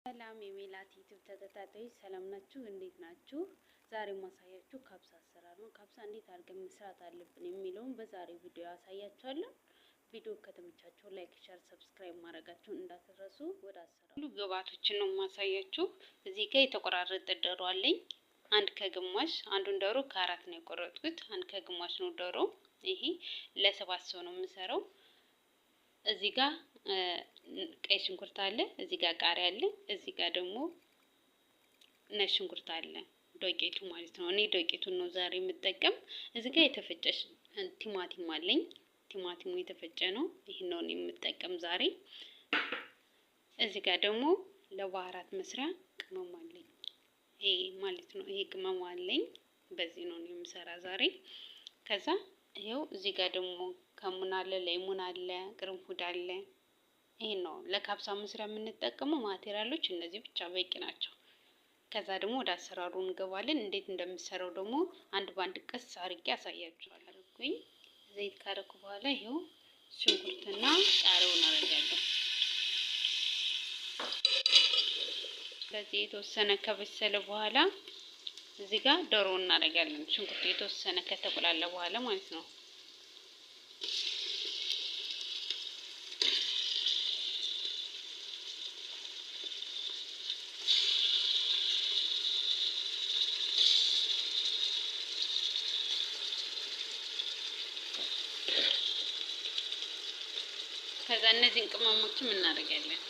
ሰላም የሜላት ዩቲዩብ ተከታታዮች ሰላም ናችሁ? እንዴት ናችሁ? ዛሬ ማሳያችሁ ካብሳ አሰራር ነው። ካብሳ እንዴት አድርገን መስራት አለብን የሚለውን በዛሬው ቪዲዮ አሳያችኋለሁ። ቪዲዮ ከተመቻችሁ ላይክ፣ ሼር፣ ሰብስክራይብ ማድረጋችሁን እንዳትረሱ። ወደ አሰራሩ ሁሉ ግብአቶችን ነው ማሳያችሁ። እዚህ ጋር የተቆራረጠ ዶሮ አለኝ። አንድ ከግማሽ አንዱን ዶሮ ከአራት ነው የቆረጥኩት። አንድ ከግማሽ ነው ዶሮ። ይሄ ለሰባት ሰው ነው የምሰራው። እዚህ ጋር ቀይ ሽንኩርት አለ፣ እዚህ ጋር ቃሪያ አለ፣ እዚህ ጋር ደግሞ ነጭ ሽንኩርት አለ፣ ዶቄቱ ማለት ነው። እኔ ዶቄቱን ነው ዛሬ የምጠቀም። እዚህ ጋር የተፈጨ ቲማቲም አለኝ። ቲማቲሙ የተፈጨ ነው። ይሄን ነው የምጠቀም ዛሬ። እዚህ ጋር ደግሞ ለባህራት መስሪያ ቅመም አለኝ። ይሄ ማለት ነው። ይሄ ቅመም አለኝ። በዚህ ነው የምሰራ ዛሬ። ከዛ ይሄው እዚህ ጋር ደግሞ ከሙን አለ፣ ሌሞን አለ፣ ቅርንፉድ አለ። ይሄን ነው ለካብሳ መስሪያ የምንጠቀመው ማቴሪያሎች እነዚህ ብቻ በቂ ናቸው። ከዛ ደግሞ ወደ አሰራሩ እንገባለን። እንዴት እንደምሰራው ደግሞ አንድ ባንድ ቀስ አድርጌ አሳያችኋለሁ። ዘይት ካረኩ በኋላ ይሄው ሽንኩርትና ቃሪያውን አረጋለሁ። ስለዚህ የተወሰነ ከበሰለ በኋላ እዚህ ጋር ዶሮውን እናደርጋለን። ሽንኩርቱ የተወሰነ ከተቆላለ በኋላ ማለት ነው። ከዛ እነዚህን ቅመሞችም እናደርጋለን።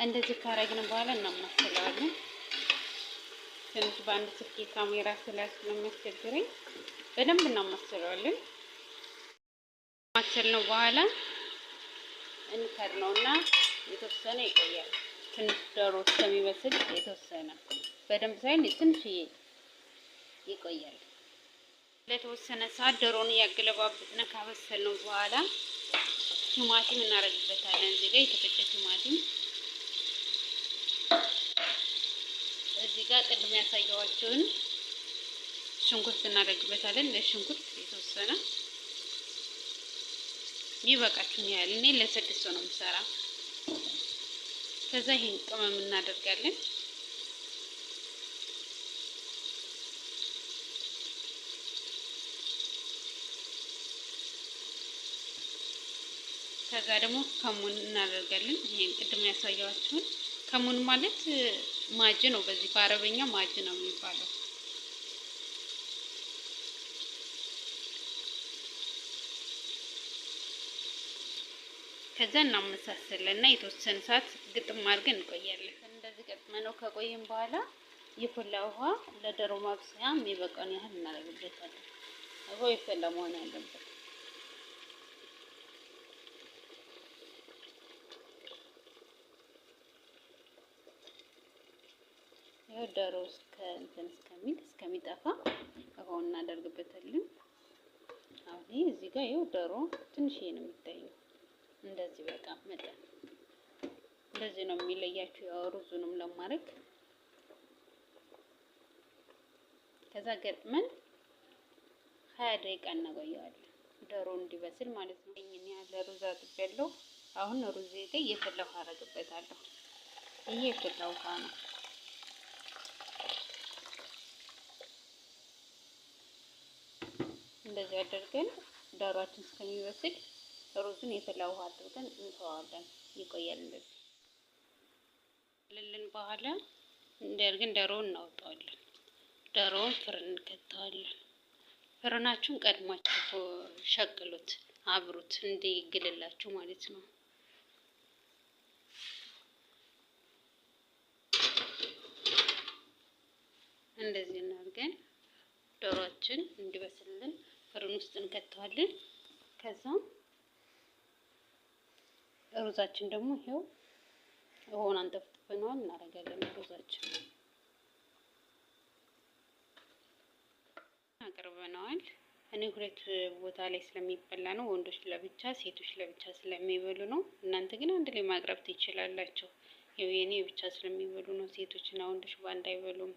እንደዚህ ካረግን በኋላ እናማስለዋለን። ትንሽ በአንድ ስልክ ካሜራ ስለሚያስቸግረኝ በደንብ እናማስለዋለን። ማሰልነው በኋላ እንከድነውና የተወሰነ ይቆያል። ትንሽ ዶሮ እስከሚበስል የተወሰነ በደንብ ሳይሆን ትንሽዬ ይቆያል። ለተወሰነ ሰዓት ዶሮውን ያገለባብጥና ካበሰልነው በኋላ ቲማቲም እናደርግበታለን። እዚህ ጋር የተፈጨ ቲማቲም፣ እዚህ ጋር ቅድም ያሳየዋችሁን ሽንኩርት እናደርግበታለን። ለሽንኩርት የተወሰነ ይበቃችሁን ያህል። እኔ ለስድስት ሰው ነው የምሰራ። ከዛ ይሄን ቅመም እናደርጋለን። ከዛ ደግሞ ከሙን እናደርጋለን። ይሄን ቅድም ያሳየዋችሁን ከሙን ማለት ማጅ ነው። በዚህ በአረበኛ ማጅ ነው የሚባለው። ከዛ እናመሳሰለና የተወሰነ ሰዓት ግጥም አድርገን እንቆያለን። እንደዚህ ገጥመነው ከቆየን በኋላ የፈላ ውሃ ለዶሮ ማብሰያ የሚበቃውን ያህል እናደርግበታለን። ውሃው የፈላ መሆን አለበት። ይሄ ዶሮ እስከሚጠፋ ውሃውን እናደርግበታለን። አሁን እዚህ ጋር ይሄው ዶሮ ትንሽዬ ነው የሚታየው። እንደዚህ በቃ መጠን እንደዚህ ነው የሚለያችሁ። ያው ሩዙንም ለማድረግ ከዛ ገጥመን 20 ደቂቃ እናቆየዋለን ዶሮ እንዲበስል ማለት ነው። እኛ ያለ ሩዝ አጥቤያለሁ። አሁን ሩዝ ላይ የፈላ ውሃ አደርግበታለሁ። ይሄ የፈላ ውሃ ነው። እንደዚህ አድርገን ዶሮአችን እስከሚበስል ሩዙን የፈላ ውሃ አድርገን እንተዋለን። ይቆያል። እንደዚህ ልልን በኋላ እንደርግን ዶሮውን እናወጣዋለን። ዶሮውን ፍርን እንከተዋለን። ፍርናችሁን ቀድማችሁ ሸቅሉት፣ አብሩት እንዲግልላችሁ ማለት ነው። እንደዚህ እናድርገን ዶሮአችን እንዲበስልልን ፍርን ውስጥ እንከተዋለን። ከዛ ሩዛችን ደግሞ ይሄው ውሃውን አንጠፍጥፈነዋል እናደርጋለን። ሩዛችን አቅርበነዋል። እኔ ሁለት ቦታ ላይ ስለሚበላ ነው። ወንዶች ለብቻ ሴቶች ለብቻ ስለሚበሉ ነው። እናንተ ግን አንድ ላይ ማቅረብ ትችላላችሁ። ያው የኔ ብቻ ስለሚበሉ ነው። ሴቶችና ወንዶች ባንድ አይበሉም።